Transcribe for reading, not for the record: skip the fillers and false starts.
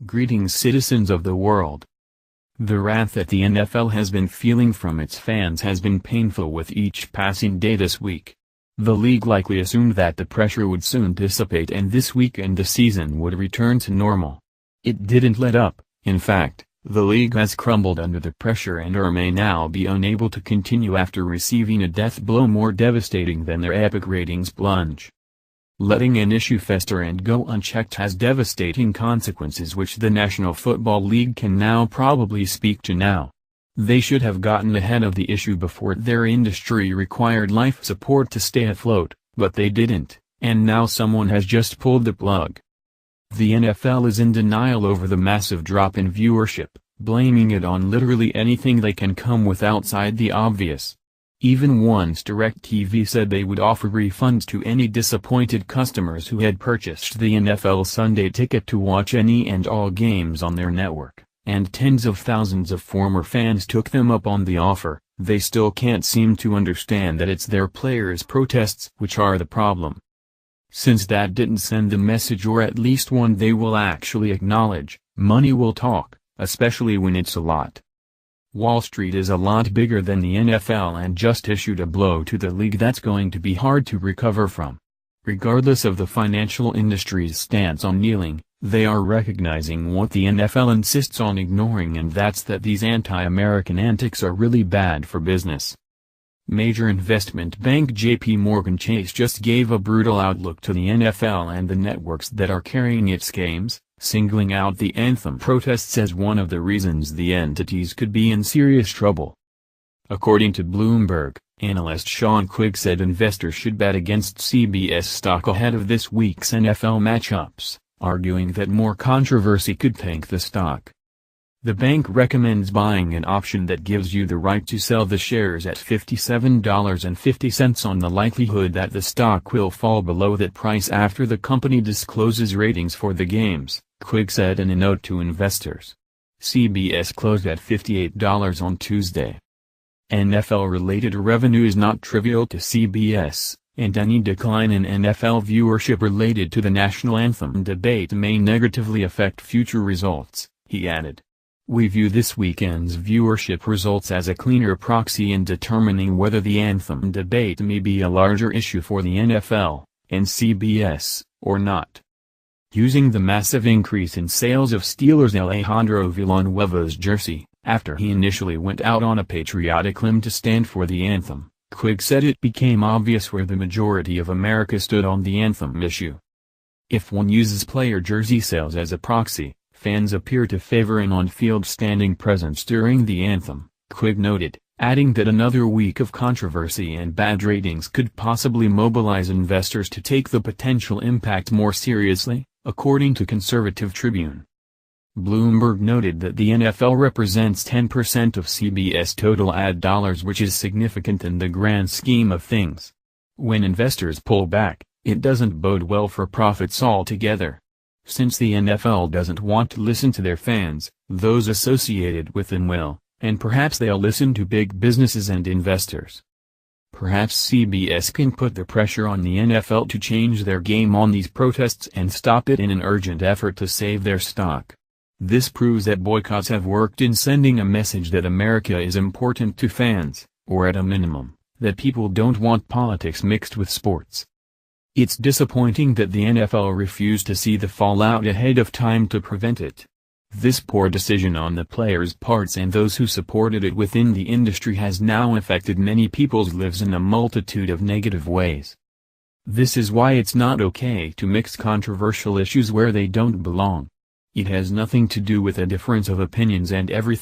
Greetings, citizens of the world. The wrath that the NFL has been feeling from its fans has been painful with each passing day this week. The league likely assumed that the pressure would soon dissipate and this weekend the season would return to normal. It didn't let up. In fact, the league has crumbled under the pressure and may now be unable to continue after receiving a death blow more devastating than their epic ratings plunge. Letting an issue fester and go unchecked has devastating consequences which the National Football League can now probably speak to now. They should have gotten ahead of the issue before their industry required life support to stay afloat, but they didn't, and now someone has just pulled the plug. The NFL is in denial over the massive drop in viewership, blaming it on literally anything that can come with outside the obvious. Even once DirecTV said they would offer refunds to any disappointed customers who had purchased the NFL Sunday ticket to watch any and all games on their network, and tens of thousands of former fans took them up on the offer. They still can't seem to understand that it's their players' protests which are the problem. Since that didn't send the message, or at least one they will actually acknowledge, money will talk, especially when it's a lot. Wall Street is a lot bigger than the NFL and just issued a blow to the league that's going to be hard to recover from. Regardless of the financial industry's stance on kneeling, they are recognizing what the NFL insists on ignoring, and that's that these anti-American antics are really bad for business. Major investment bank J.P. Morgan Chase just gave a brutal outlook to the NFL and the networks that are carrying its games, singling out the anthem protests as one of the reasons the entities could be in serious trouble. According to Bloomberg, analyst Sean Quigg said investors should bet against CBS stock ahead of this week's NFL matchups, arguing that more controversy could tank the stock. The bank recommends buying an option that gives you the right to sell the shares at $57.50 on the likelihood that the stock will fall below that price after the company discloses ratings for the games, Quigg said in a note to investors. CBS closed at $58 on Tuesday. NFL-related revenue is not trivial to CBS, and any decline in NFL viewership related to the national anthem debate may negatively affect future results, he added. We view this weekend's viewership results as a cleaner proxy in determining whether the anthem debate may be a larger issue for the NFL and CBS, or not. Using the massive increase in sales of Steelers' Alejandro Villanueva's jersey, after he initially went out on a patriotic limb to stand for the anthem, Quigg said it became obvious where the majority of America stood on the anthem issue. If one uses player jersey sales as a proxy, fans appear to favor an on-field standing presence during the anthem, Quigg noted, adding that another week of controversy and bad ratings could possibly mobilize investors to take the potential impact more seriously, according to Conservative Tribune. Bloomberg noted that the NFL represents 10% of CBS total ad dollars, which is significant in the grand scheme of things. When investors pull back, it doesn't bode well for profits altogether. Since the NFL doesn't want to listen to their fans, those associated with them will, and perhaps they'll listen to big businesses and investors. Perhaps CBS can put the pressure on the NFL to change their game on these protests and stop it in an urgent effort to save their stock. This proves that boycotts have worked in sending a message that America is important to fans, or at a minimum, that people don't want politics mixed with sports. It's disappointing that the NFL refused to see the fallout ahead of time to prevent it. This poor decision on the players' parts and those who supported it within the industry has now affected many people's lives in a multitude of negative ways. This is why it's not okay to mix controversial issues where they don't belong. It has nothing to do with a difference of opinions and everything